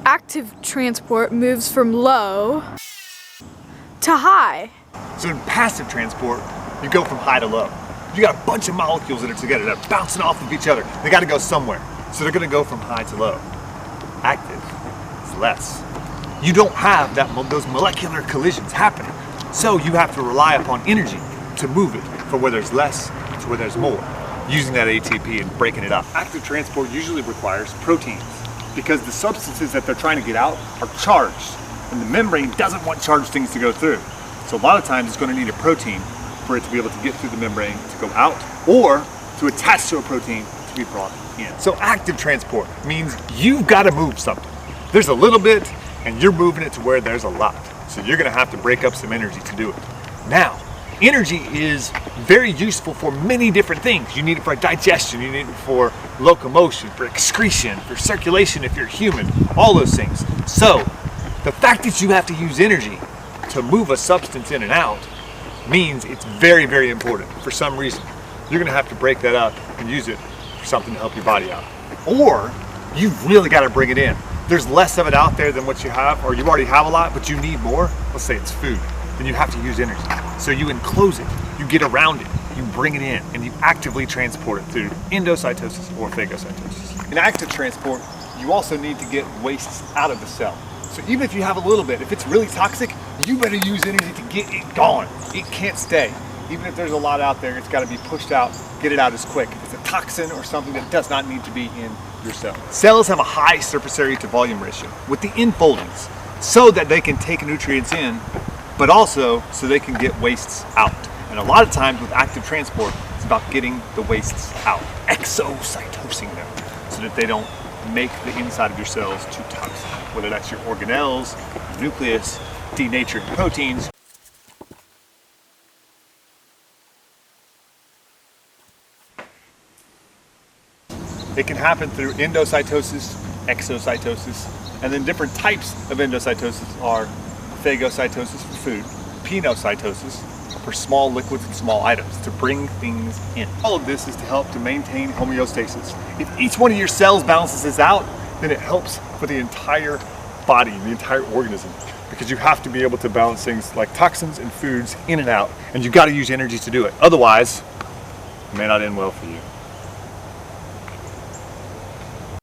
active transport moves from low to high. So in passive transport, you go from high to low. You got a bunch of molecules that are together, that are bouncing off of each other. They got to go somewhere. So they're going to go from high to low. Active is less. You don't have those molecular collisions happening. So you have to rely upon energy to move it from where there's less to where there's more, using that ATP and breaking it up. Active transport usually requires proteins because the substances that they're trying to get out are charged, and the membrane doesn't want charged things to go through. So a lot of times it's going to need a protein for it to be able to get through the membrane to go out, or to attach to a protein to be brought in. So active transport means you've got to move something. There's a little bit and you're moving it to where there's a lot. So you're going to have to break up some energy to do it. Now, energy is very useful for many different things. You need it for digestion, you need it for locomotion, for excretion, for circulation if you're human, all those things. So the fact that you have to use energy to move a substance in and out means it's very, very important. For some reason, you're gonna have to break that up and use it for something to help your body out. Or you've really gotta bring it in. There's less of it out there than what you have, or you already have a lot, but you need more. Let's say it's food, then you have to use energy. So you enclose it, you get around it, you bring it in, and you actively transport it through endocytosis or phagocytosis. In active transport, you also need to get wastes out of the cell. So even if you have a little bit, if it's really toxic, you better use energy to get it gone. It can't stay. Even if there's a lot out there, it's got to be pushed out, get it out as quick. If it's a toxin or something that does not need to be in your cell. Cells have a high surface area to volume ratio with the infoldings so that they can take nutrients in, but also so they can get wastes out. And a lot of times with active transport, it's about getting the wastes out, exocytosing them so that they don't make the inside of your cells too toxic, whether that's your organelles, nucleus, denatured proteins. It can happen through endocytosis, exocytosis, and then different types of endocytosis are phagocytosis for food, pinocytosis for small liquids and small items, to bring things in. All of this is to help to maintain homeostasis. If each one of your cells balances this out, then it helps for the entire body, the entire organism, because you have to be able to balance things like toxins and foods in and out, and you've got to use energy to do it. Otherwise, it may not end well for you.